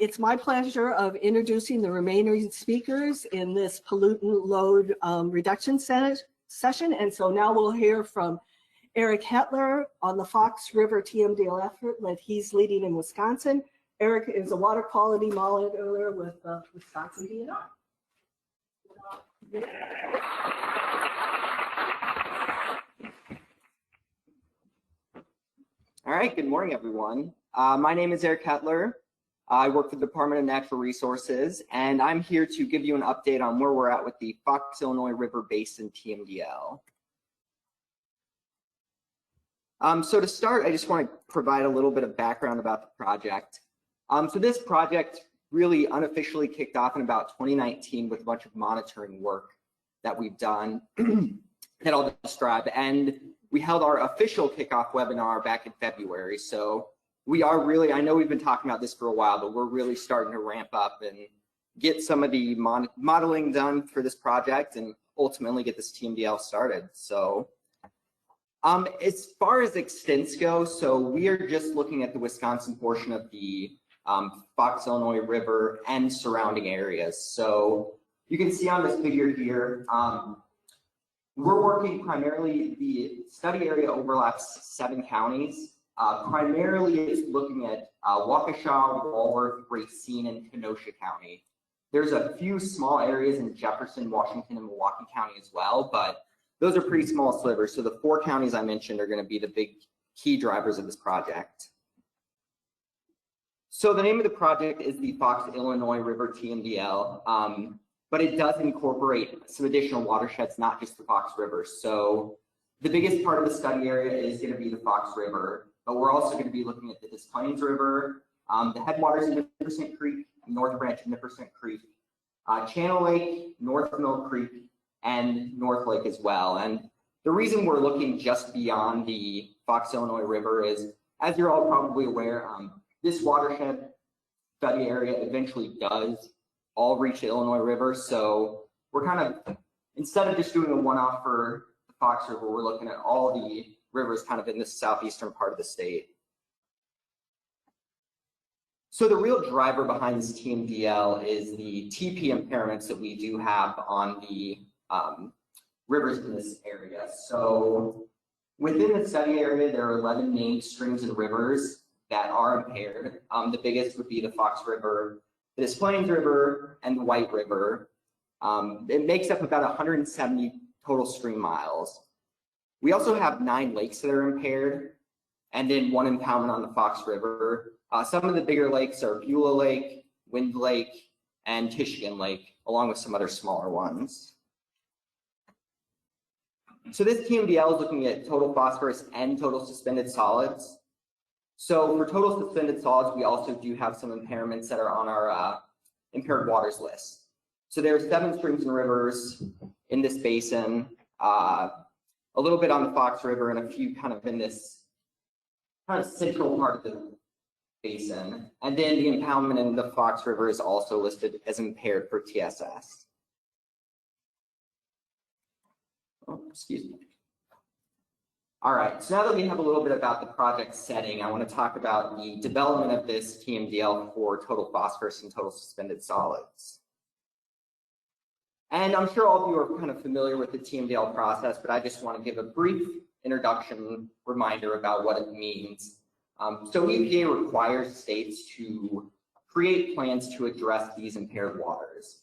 It's my pleasure of introducing the remaining speakers in this pollutant load reduction session. And so now we'll hear from Eric Hettler on the Fox River TMDL effort that he's leading in Wisconsin. Eric is a water quality monitor with Wisconsin DNR. All right, good morning, everyone. My name is Eric Hettler. I work for the Department of Natural Resources, and I'm here to give you an update on where we're at with the Fox Illinois River Basin TMDL. So to start, I just want to provide a little bit of background about the project. So this project really unofficially kicked off in about 2019 with a bunch of monitoring work that we've done that I'll describe. And we held our official kickoff webinar back in February. So we are really, I know we've been talking about this for a while, but we're really starting to ramp up and get some of the modeling done for this project and ultimately get this TMDL started. So as far as extents go, so we are just looking at the Wisconsin portion of the Fox Illinois River and surrounding areas. So you can see on this figure here, we're working primarily, the study area overlaps 7 counties. Primarily it's looking at Waukesha, Walworth, Racine, and Kenosha County. There's a few small areas in Jefferson, Washington, and Milwaukee County as well, but those are pretty small slivers. So the 4 counties I mentioned are going to be the big key drivers of this project. So the name of the project is the Fox Illinois River TMDL, but it does incorporate some additional watersheds, not just the Fox River. So the biggest part of the study area is going to be the Fox River, but we're also going to be looking at the Des Plaines River, the headwaters of Nippersink Creek, North Branch of Nippersink Creek, Channel Lake, North Mill Creek, and North Lake as well. And the reason we're looking just beyond the Fox Illinois River is, as you're all probably aware, this watershed study area eventually does all reach the Illinois River. So we're kind of, instead of just doing a one-off for the Fox River, we're looking at all the rivers kind of in the southeastern part of the state. So the real driver behind this TMDL is the TP impairments that we do have on the rivers in this area. So within the study area, there are 11 named streams and rivers that are impaired. The biggest would be the Fox River, the Des Plaines River, and the White River. It makes up about 170 total stream miles. We also have 9 lakes that are impaired, and then 1 impoundment on the Fox River. Some of the bigger lakes are Beulah Lake, Wind Lake, and Tishigan Lake, along with some other smaller ones. So this TMDL is looking at total phosphorus and total suspended solids. So for total suspended solids, we also do have some impairments that are on our impaired waters list. So there are 7 streams and rivers in this basin, a little bit on the Fox River, and a few kind of in this kind of central part of the basin. And then the impoundment in the Fox River is also listed as impaired for TSS. Oh, excuse me. All right, so now that we have a little bit about the project setting, I want to talk about the development of this TMDL for total phosphorus and total suspended solids. And I'm sure all of you are kind of familiar with the TMDL process, but I just want to give a brief introduction reminder about what it means. So EPA requires states to create plans to address these impaired waters.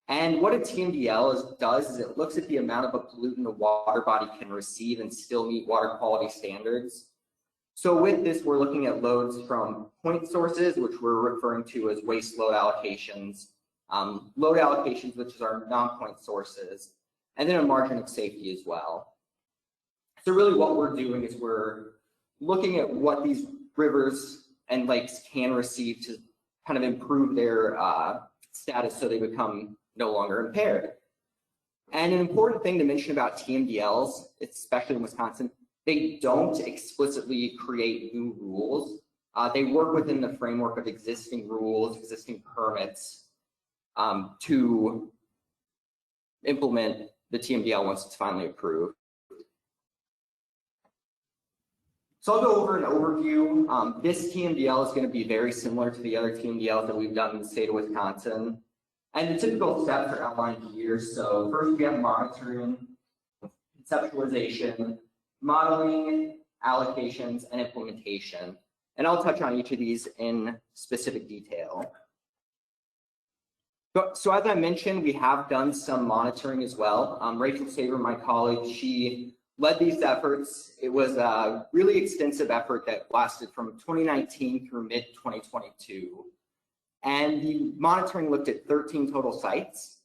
And what a TMDL does is it looks at the amount of a pollutant a water body can receive and still meet water quality standards. So with this, we're looking at loads from point sources, which we're referring to as waste load allocations, which is our non-point sources, and then a margin of safety as well. So really what we're doing is we're looking at what these rivers and lakes can receive to kind of improve their status so they become no longer impaired. And an important thing to mention about TMDLs, especially in Wisconsin, they don't explicitly create new rules. They work within the framework of existing rules, existing permits to implement the TMDL once it's finally approved. So I'll go over an overview. This TMDL is going to be very similar to the other TMDLs that we've done in the state of Wisconsin. And the typical steps are outlined here. So first we have monitoring, conceptualization, modeling, allocations, and implementation. And I'll touch on each of these in specific detail. So as I mentioned, we have done some monitoring as well. Rachel Saber, my colleague, she led these efforts. It was a really extensive effort that lasted from 2019 through mid-2022. And the monitoring looked at 13 total sites.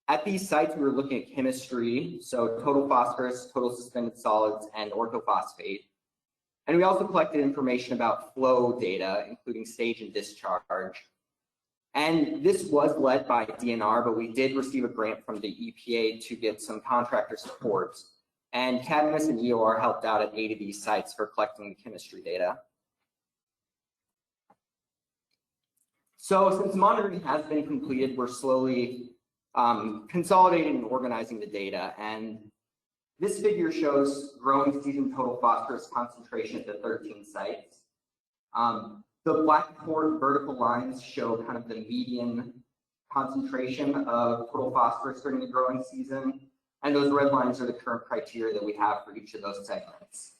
At these sites, we were looking at chemistry, so total phosphorus, total suspended solids, and orthophosphate. And we also collected information about flow data, including stage and discharge. And this was led by DNR, but we did receive a grant from the EPA to get some contractor support. And Cadmus and EOR helped out at 8 of these sites for collecting the chemistry data. So since monitoring has been completed, we're slowly consolidating and organizing the data. And this figure shows growing season total phosphorus concentration at the 13 sites. The black vertical lines show kind of the median concentration of total phosphorus during the growing season. And those red lines are the current criteria that we have for each of those segments.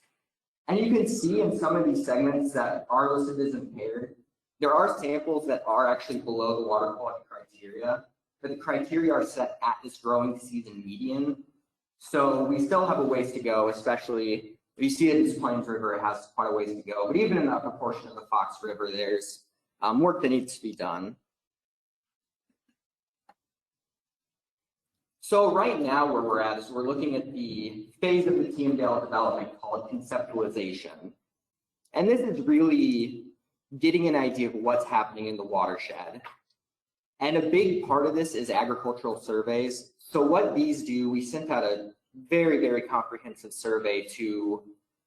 And you can see in some of these segments that are listed as impaired, there are samples that are actually below the water quality criteria, but the criteria are set at this growing season median. So we still have a ways to go, especially if you see it in this Plains River, it has quite a ways to go. But even in the upper portion of the Fox River, there's work that needs to be done. So right now where we're at is we're looking at the phase of the TMDL development called conceptualization. And this is really getting an idea of what's happening in the watershed. And a big part of this is agricultural surveys. So what these do, we sent out a very, very comprehensive survey to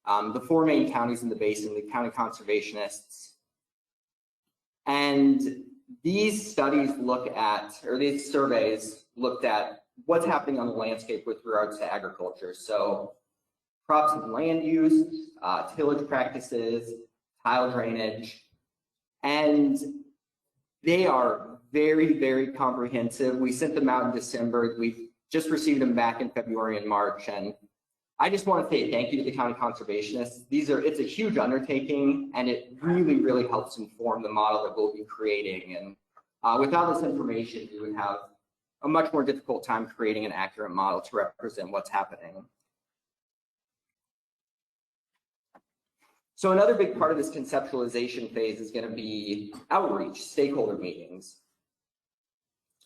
the 4 main counties in the basin, the county conservationists. And these studies look at, or these surveys looked at what's happening on the landscape with regards to agriculture. So crops and land use, tillage practices, tile drainage, and they are very, very comprehensive. We sent them out in December. We've just received them back in February and March. And I just want to say thank you to the county conservationists. It's a huge undertaking, and it really, really helps inform the model that we'll be creating. And without this information, we would have a much more difficult time creating an accurate model to represent what's happening. So another big part of this conceptualization phase is going to be outreach, stakeholder meetings.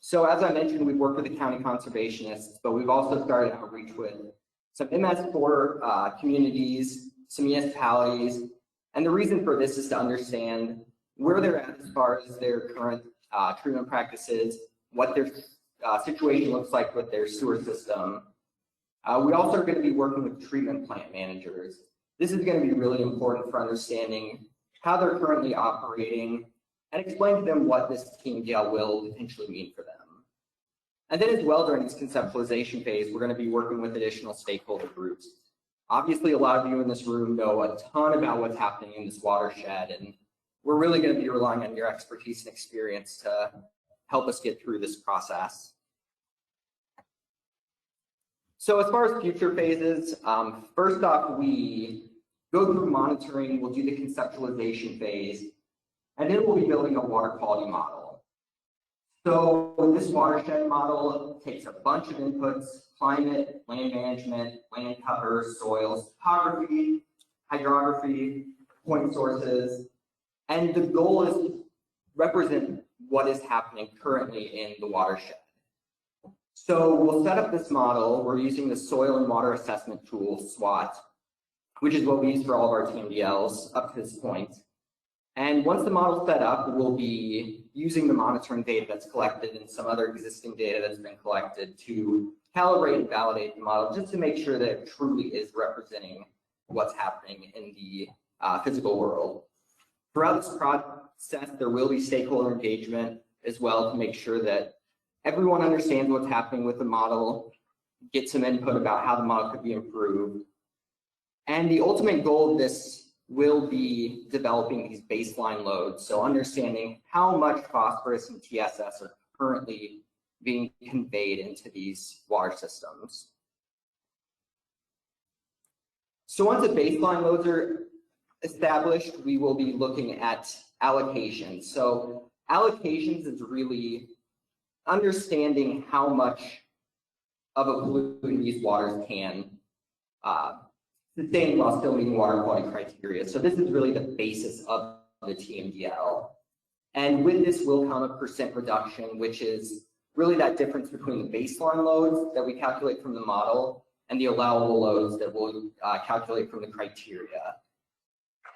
So as I mentioned, we've worked with the county conservationists, but we've also started outreach with some MS4 communities, some municipalities. And the reason for this is to understand where they're at as far as their current treatment practices, what their situation looks like with their sewer system. We also are going to be working with treatment plant managers. This is going to be really important for understanding how they're currently operating and explain to them what this TMDL will potentially mean for them. And then as well, during this conceptualization phase, we're going to be working with additional stakeholder groups. Obviously, a lot of you in this room know a ton about what's happening in this watershed, and we're really going to be relying on your expertise and experience to help us get through this process. So as far as future phases, first off, we go through monitoring, we'll do the conceptualization phase, and then we'll be building a water quality model. So this watershed model takes a bunch of inputs: climate, land management, land cover, soils, topography, hydrography, point sources, and the goal is to represent what is happening currently in the watershed. So we'll set up this model. We're using the soil and water assessment tool, SWAT, which is what we use for all of our TMDLs up to this point. And once the model's set up, we'll be using the monitoring data that's collected and some other existing data that's been collected to calibrate and validate the model, just to make sure that it truly is representing what's happening in the physical world. Throughout this process, there will be stakeholder engagement as well to make sure that everyone understands what's happening with the model, get some input about how the model could be improved. And the ultimate goal of this will be developing these baseline loads. So understanding how much phosphorus and TSS are currently being conveyed into these water systems. So once the baseline loads are established, we will be looking at allocations. So allocations is really understanding how much of a pollutant these waters can sustain while still meeting water quality criteria. So this is really the basis of the TMDL. And with this will come a percent reduction, which is really that difference between the baseline loads that we calculate from the model and the allowable loads that we'll calculate from the criteria.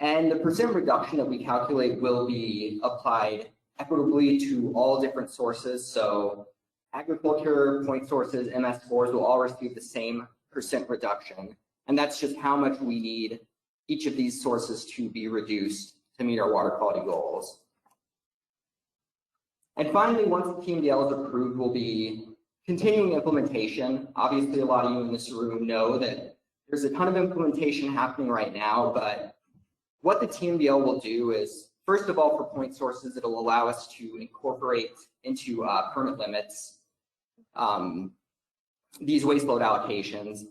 And the percent reduction that we calculate will be applied equitably to all different sources. So agriculture, point sources, MS4s will all receive the same percent reduction. And that's just how much we need each of these sources to be reduced to meet our water quality goals. And finally, once the TMDL is approved, we'll be continuing implementation. Obviously, a lot of you in this room know that there's a ton of implementation happening right now, but what the TMDL will do is, first of all, for point sources, it'll allow us to incorporate into permit limits these waste load allocations.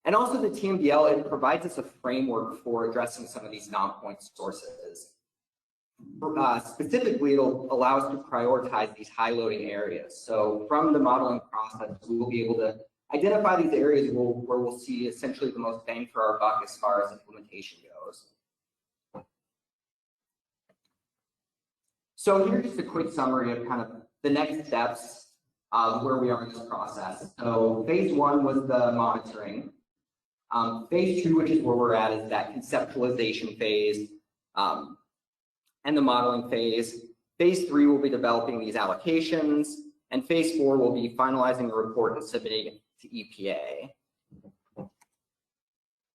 And also the TMDL, it provides us a framework for addressing some of these non-point sources. Specifically, it'll allow us to prioritize these high loading areas. So from the modeling process, we will be able to identify these areas where we'll see essentially the most bang for our buck as far as implementation goes. So here's just a quick summary of kind of the next steps where we are in this process. So phase 1 was the monitoring. Phase 2, which is where we're at, is that conceptualization phase and the modeling phase. Phase 3 will be developing these allocations, and phase 4 will be finalizing the report and submitting it to EPA.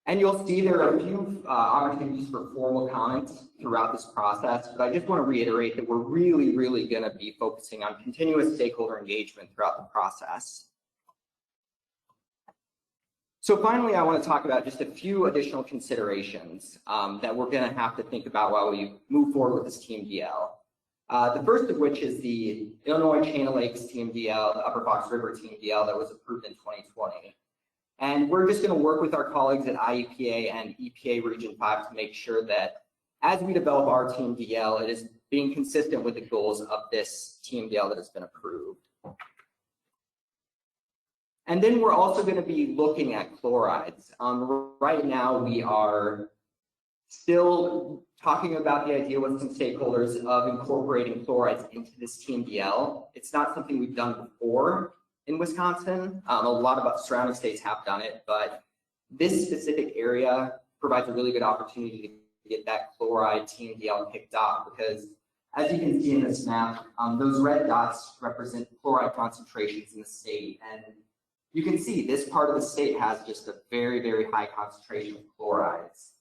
And you'll see there are a few opportunities for formal comments throughout this process, but I just want to reiterate that we're really going to be focusing on continuous stakeholder engagement throughout the process. So finally, I want to talk about just a few additional considerations that we're going to have to think about while we move forward with this TMDL. The first of which is the Illinois Chain of Lakes TMDL, the Upper Fox River TMDL that was approved in 2020. And we're just going to work with our colleagues at IEPA and EPA Region 5 to make sure that as we develop our TMDL, it is being consistent with the goals of this TMDL that has been approved. And then we're also going to be looking at chlorides. Right now, we are still talking about the idea with some stakeholders of incorporating chlorides into this TMDL. It's not something we've done before in Wisconsin. A lot of surrounding states have done it, but this specific area provides a really good opportunity to get that chloride TMDL kicked off, because as you can see in this map, those red dots represent chloride concentrations in the state. And you can see this part of the state has just a very high concentration of chlorides.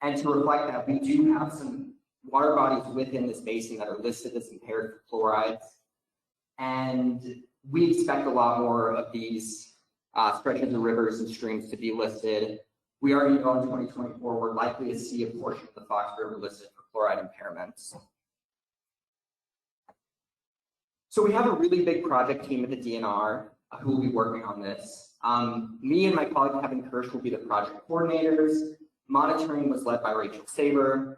And to reflect that, we do have some water bodies within this basin that are listed as impaired for chlorides. And we expect a lot more of these stretches of rivers and streams to be listed. We already know in 2024, we're likely to see a portion of the Fox River listed for chloride impairments. So we have a really big project team at the DNR who will be working on this. Me and my colleague Kevin Kirsch will be the project coordinators. Monitoring was led by Rachel Saber.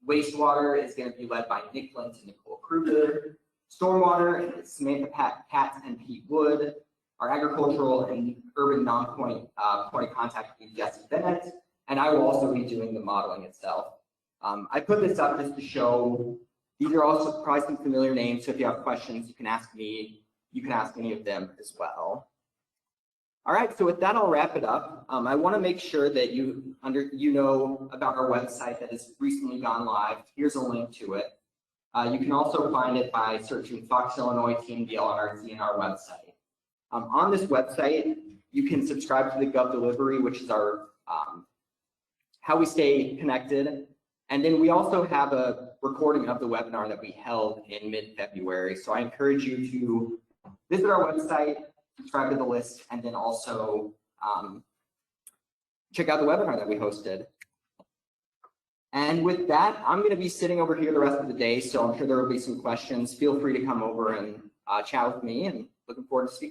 Wastewater is going to be led by Nick Lent and Nicole Kruger. Stormwater is Samantha Katz and Pete Wood. Our agricultural and urban non-point point of contact will be Jesse Bennett, and I will also be doing the modeling itself. I put this up just to show these are all surprising familiar names, so if you have questions, you can ask me. You can ask any of them as well. All right, so with that, I'll wrap it up. I want to make sure that you know about our website that has recently gone live. Here's a link to it. You can also find it by searching Fox Illinois TMDL on our DNR website. On this website, you can subscribe to the Gov Delivery, which is our how we stay connected. And then we also have a recording of the webinar that we held in mid-February. So I encourage you to visit our website, subscribe to the list, and then also check out the webinar that we hosted. And with that, I'm going to be sitting over here the rest of the day, so I'm sure there will be some questions. Feel free to come over and chat with me, and looking forward to speaking.